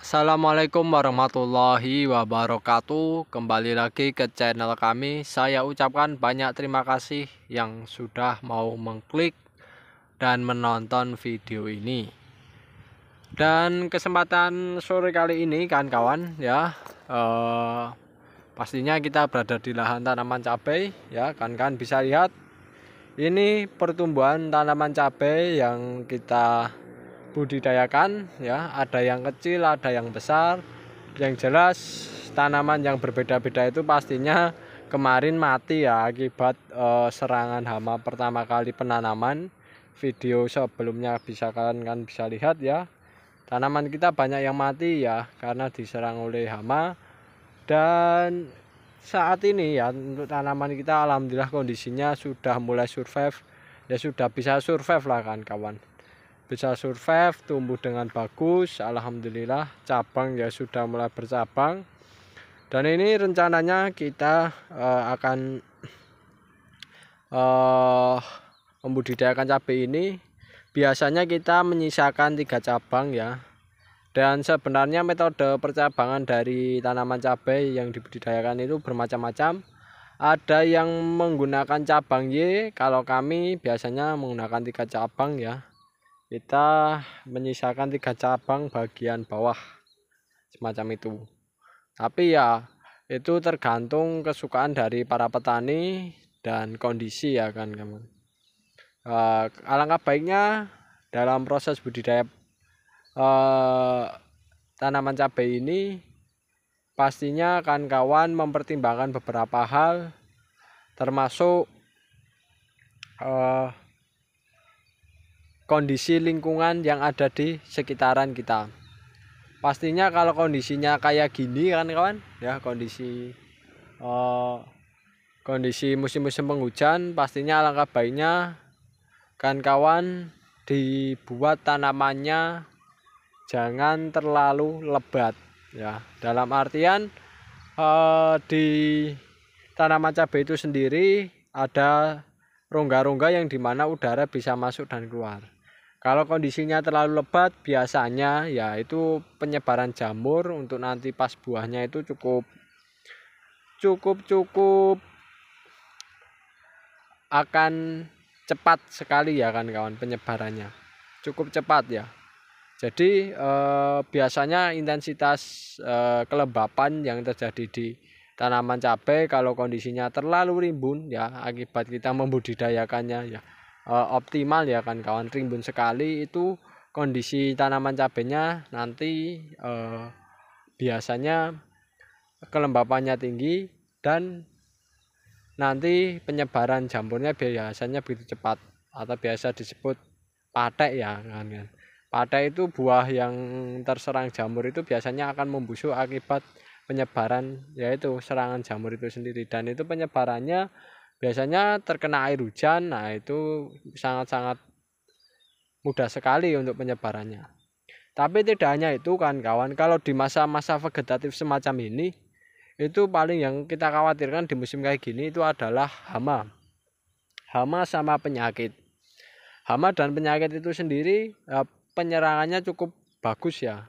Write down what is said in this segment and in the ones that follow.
Assalamualaikum warahmatullahi wabarakatuh. Kembali lagi ke channel kami. Saya ucapkan banyak terima kasih yang sudah mau mengklik dan menonton video ini. Dan kesempatan sore kali ini kan kawan ya, pastinya kita berada di lahan tanaman cabai ya, kan bisa lihat ini pertumbuhan tanaman cabai yang kita budidayakan ya, ada yang kecil ada yang besar. Yang jelas tanaman yang berbeda-beda itu pastinya kemarin mati ya akibat serangan hama pertama kali penanaman. Video sebelumnya kalian bisa lihat ya, tanaman kita banyak yang mati ya karena diserang oleh hama. Dan saat ini ya untuk tanaman kita alhamdulillah kondisinya sudah mulai survive ya, sudah bisa survive lah kan kawan, bisa survive, tumbuh dengan bagus, alhamdulillah. Cabang ya sudah mulai bercabang. Dan ini rencananya kita akan membudidayakan cabai ini. Biasanya kita menyisakan 3 cabang ya. Dan sebenarnya metode percabangan dari tanaman cabai yang dibudidayakan itu bermacam-macam. Ada yang menggunakan cabang Y, kalau kami biasanya menggunakan 3 cabang ya. Kita menyisakan 3 cabang bagian bawah semacam itu. Tapi ya itu tergantung kesukaan dari para petani dan kondisi ya kan kawan. Alangkah baiknya dalam proses budidaya tanaman cabai ini pastinya kan kawan mempertimbangkan beberapa hal, termasuk kondisi lingkungan yang ada di sekitaran kita. Pastinya kalau kondisinya kayak gini kan kawan ya, kondisi musim-musim penghujan, pastinya alangkah baiknya kan kawan dibuat tanamannya jangan terlalu lebat ya. Dalam artian di tanaman cabai itu sendiri ada rongga-rongga yang dimana udara bisa masuk dan keluar. Kalau kondisinya terlalu lebat, biasanya ya itu penyebaran jamur untuk nanti pas buahnya itu cukup akan cepat sekali ya kan kawan, penyebarannya cukup cepat ya. Jadi biasanya intensitas kelembapan yang terjadi di tanaman cabai kalau kondisinya terlalu rimbun ya, akibat kita membudidayakannya ya optimal ya kan kawan, rimbun sekali itu kondisi tanaman cabainya nanti biasanya kelembapannya tinggi dan nanti penyebaran jamurnya biasanya begitu cepat atau biasa disebut patek ya kan. Patek itu buah yang terserang jamur itu biasanya akan membusuk akibat penyebaran, yaitu serangan jamur itu sendiri. Dan itu penyebarannya biasanya terkena air hujan. Nah itu sangat-sangat mudah sekali untuk penyebarannya. Tapi tidak hanya itu kan kawan, kalau di masa-masa vegetatif semacam ini, itu paling yang kita khawatirkan di musim kayak gini itu adalah hama. Hama sama penyakit. Hama dan penyakit itu sendiri penyerangannya cukup bagus ya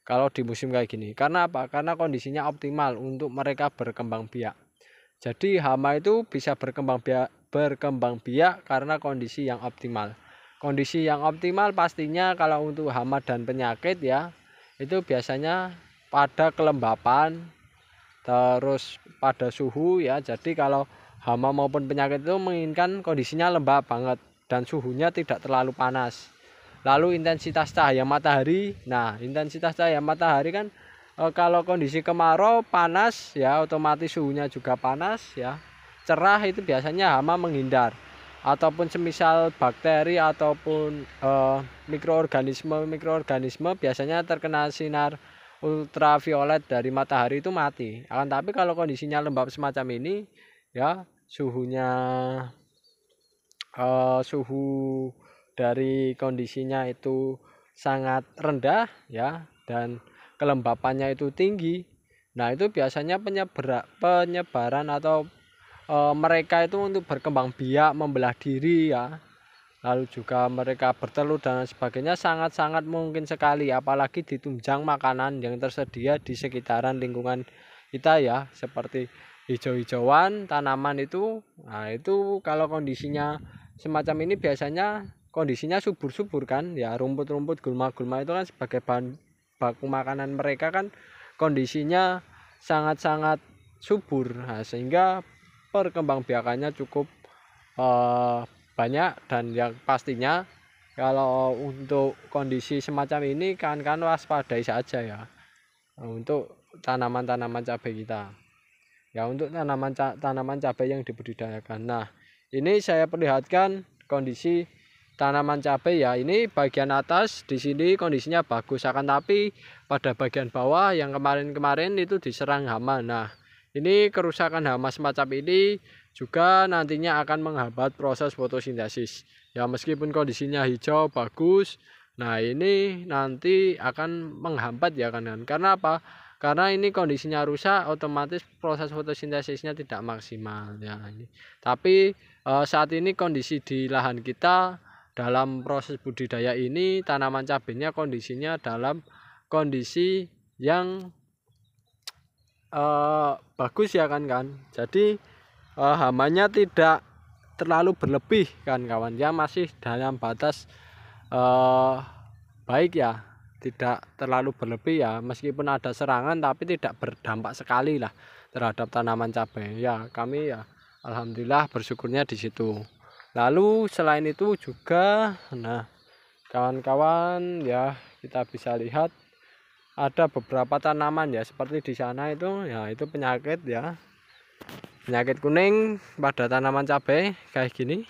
kalau di musim kayak gini. Karena apa? Karena kondisinya optimal untuk mereka berkembang biak. Jadi hama itu bisa berkembang biak karena kondisi yang optimal. Kondisi yang optimal pastinya kalau untuk hama dan penyakit ya itu biasanya pada kelembapan, terus pada suhu ya. Jadi kalau hama maupun penyakit itu menginginkan kondisinya lembab banget dan suhunya tidak terlalu panas. Lalu intensitas cahaya matahari. Nah, intensitas cahaya matahari kan kalau kondisi kemarau panas ya, otomatis suhunya juga panas ya. Cerah itu biasanya hama menghindar. Ataupun semisal bakteri ataupun mikroorganisme biasanya terkena sinar ultraviolet dari matahari itu mati. Akan tapi kalau kondisinya lembab semacam ini ya, suhu dari kondisinya itu sangat rendah ya, dan kelembapannya itu tinggi. Nah itu biasanya penyebaran atau mereka itu untuk berkembang biak, membelah diri ya, lalu juga mereka bertelur dan sebagainya, sangat-sangat mungkin sekali, apalagi ditunjang makanan yang tersedia di sekitaran lingkungan kita ya, seperti hijau-hijauan tanaman itu. Nah itu kalau kondisinya semacam ini biasanya kondisinya subur-subur kan ya, rumput-rumput gulma-gulma itu kan sebagai bahan baku makanan mereka kan kondisinya sangat-sangat subur. Nah, sehingga perkembangbiakannya cukup banyak, dan yang pastinya kalau untuk kondisi semacam ini kan waspadai saja ya untuk tanaman-tanaman cabai kita ya, untuk tanaman cabai yang dibudidayakan. Nah ini saya perlihatkan kondisi tanaman cabai ya, ini bagian atas di sini kondisinya bagus, akan tapi pada bagian bawah yang kemarin-kemarin itu diserang hama. Nah ini kerusakan hama semacam ini juga nantinya akan menghambat proses fotosintesis ya, meskipun kondisinya hijau bagus. Nah ini nanti akan menghambat ya kan, karena apa? Karena ini kondisinya rusak, otomatis proses fotosintesisnya tidak maksimal ya ini. Tapi saat ini kondisi di lahan kita dalam proses budidaya ini, tanaman cabenya kondisinya dalam kondisi yang bagus ya kan. Jadi hamanya tidak terlalu berlebih kan kawan ya, masih dalam batas baik ya, tidak terlalu berlebih ya, meskipun ada serangan tapi tidak berdampak sekali lah terhadap tanaman cabai ya. Kami ya alhamdulillah bersyukurnya di situ. Lalu selain itu juga, nah kawan-kawan ya, kita bisa lihat ada beberapa tanaman ya, seperti di sana itu ya, itu penyakit ya, penyakit kuning pada tanaman cabai kayak gini.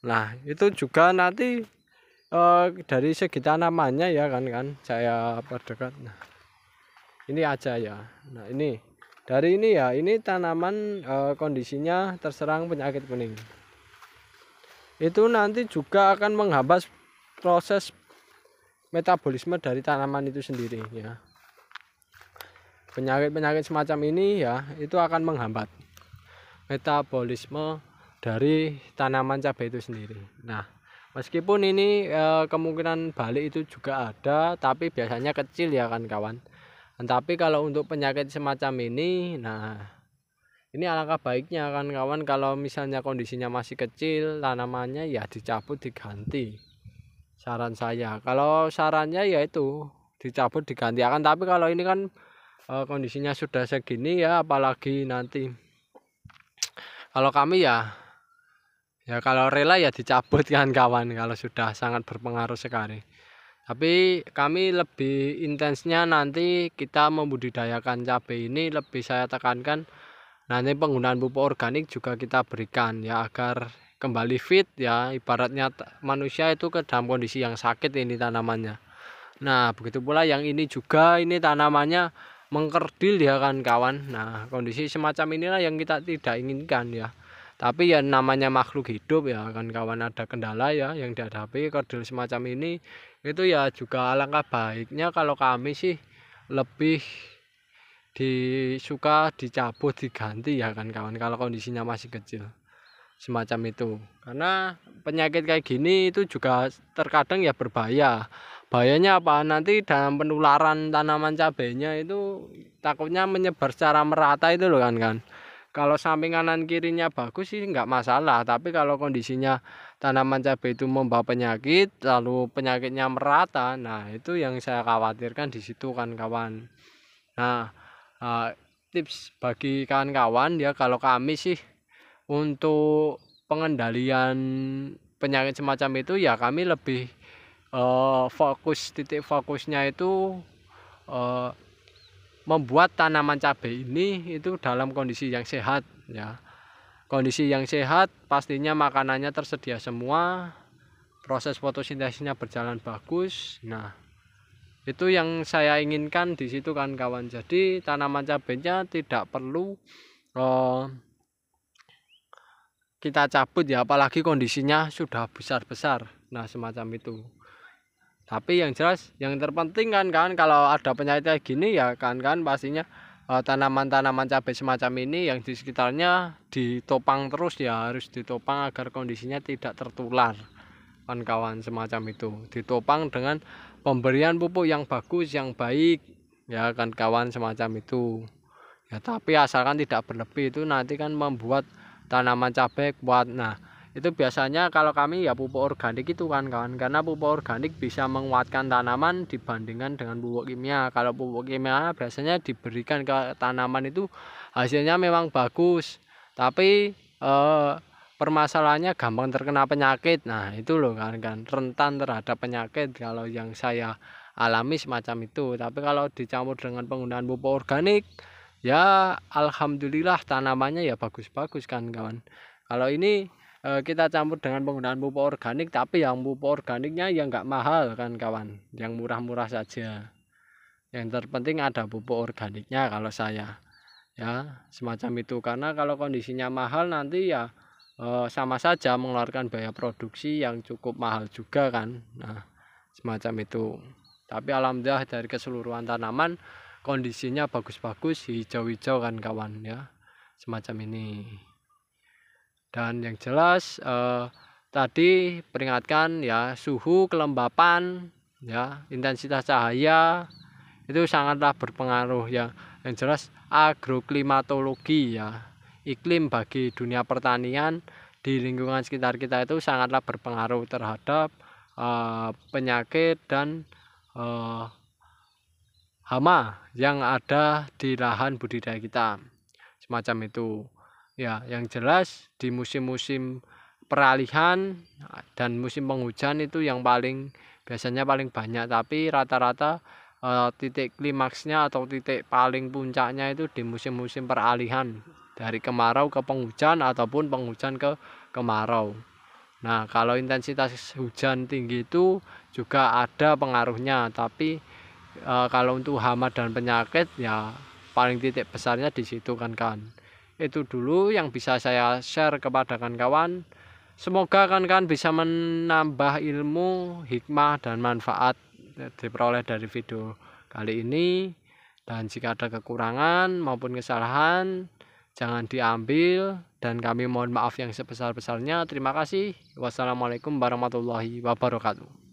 Nah itu juga nanti dari segi tanamannya ya kan saya perdekat. Nah ini aja ya. Nah ini dari ini ya, ini tanaman kondisinya terserang penyakit kuning, itu nanti juga akan menghambat proses metabolisme dari tanaman itu sendiri ya. Penyakit-penyakit semacam ini ya, itu akan menghambat metabolisme dari tanaman cabai itu sendiri. Nah meskipun ini kemungkinan balik itu juga ada, tapi biasanya kecil ya kan kawan. Tapi kalau untuk penyakit semacam ini, nah ini alangkah baiknya kan kawan, kalau misalnya kondisinya masih kecil tanamannya ya dicabut diganti. Saran saya, kalau sarannya yaitu dicabut diganti. Akan tapi kalau ini kan kondisinya sudah segini ya, apalagi nanti kalau kami ya kalau rela ya dicabut kan kawan, kalau sudah sangat berpengaruh sekali. Tapi kami lebih intensnya nanti kita membudidayakan cabai ini, lebih saya tekankan nanti penggunaan pupuk organik juga kita berikan ya, agar kembali fit ya, ibaratnya manusia itu ke dalam kondisi yang sakit ini tanamannya. Nah begitu pula yang ini juga, ini tanamannya mengkerdil ya kan kawan. Nah kondisi semacam inilah yang kita tidak inginkan ya, tapi ya namanya makhluk hidup ya kan kawan, ada kendala ya yang dihadapi. Kerdil semacam ini itu ya juga alangkah baiknya kalau kami sih lebih disuka dicabut diganti ya kan kawan, kalau kondisinya masih kecil semacam itu. Karena penyakit kayak gini itu juga terkadang ya berbahaya. Bahayanya apa? Nanti dalam penularan tanaman cabainya itu takutnya menyebar secara merata itu loh kan. Kalau samping kanan kirinya bagus sih nggak masalah, tapi kalau kondisinya tanaman cabai itu membawa penyakit lalu penyakitnya merata, nah itu yang saya khawatirkan di situ kan kawan. Nah tips bagi kawan-kawan ya, kalau kami sih untuk pengendalian penyakit semacam itu ya kami lebih titik fokusnya itu membuat tanaman cabai ini itu dalam kondisi yang sehat ya. Kondisi yang sehat pastinya makanannya tersedia semua, proses fotosintesisnya berjalan bagus. Nah itu yang saya inginkan di situ kan kawan. Jadi tanaman cabainya tidak perlu kita cabut ya, apalagi kondisinya sudah besar-besar. Nah semacam itu. Tapi yang jelas yang terpenting kan kalau ada penyakit kayak gini ya kan pastinya tanaman-tanaman cabai semacam ini yang di sekitarnya ditopang terus ya, harus ditopang agar kondisinya tidak tertular kawan-kawan, semacam itu. Ditopang dengan pemberian pupuk yang bagus, yang baik ya kan kawan, semacam itu. Ya, tapi asalkan tidak berlebih, itu nanti kan membuat tanaman cabai kuat. Nah, itu biasanya kalau kami ya pupuk organik itu kan kawan, karena pupuk organik bisa menguatkan tanaman dibandingkan dengan pupuk kimia. Kalau pupuk kimia biasanya diberikan ke tanaman itu hasilnya memang bagus, tapi permasalahannya gampang terkena penyakit. Nah, itu loh kan rentan terhadap penyakit kalau yang saya alami semacam itu. Tapi kalau dicampur dengan penggunaan pupuk organik, ya alhamdulillah tanamannya ya bagus-bagus kan kawan. Kalau ini kita campur dengan penggunaan pupuk organik, tapi yang pupuk organiknya yang nggak mahal kan kawan, yang murah-murah saja. Yang terpenting ada pupuk organiknya kalau saya ya, semacam itu. Karena kalau kondisinya mahal nanti ya sama saja mengeluarkan biaya produksi yang cukup mahal juga kan. Nah, semacam itu. Tapi alhamdulillah dari keseluruhan tanaman kondisinya bagus-bagus, hijau-hijau kan kawan ya, semacam ini. Dan yang jelas tadi peringatkan ya, suhu, kelembapan ya, intensitas cahaya itu sangatlah berpengaruh ya. Yang jelas agroklimatologi ya, iklim bagi dunia pertanian di lingkungan sekitar kita itu sangatlah berpengaruh terhadap penyakit dan hama yang ada di lahan budidaya kita, semacam itu ya. Yang jelas di musim-musim peralihan dan musim penghujan itu yang biasanya paling banyak, tapi rata-rata titik klimaksnya atau titik paling puncaknya itu di musim-musim peralihan dari kemarau ke penghujan ataupun penghujan ke kemarau. Nah, kalau intensitas hujan tinggi itu juga ada pengaruhnya, tapi kalau untuk hama dan penyakit ya paling titik besarnya di situ kan. Itu dulu yang bisa saya share kepada kawan-kawan. Semoga kan bisa menambah ilmu, hikmah dan manfaat diperoleh dari video kali ini. Dan jika ada kekurangan maupun kesalahan jangan diambil, dan kami mohon maaf yang sebesar-besarnya. Terima kasih. Wassalamualaikum warahmatullahi wabarakatuh.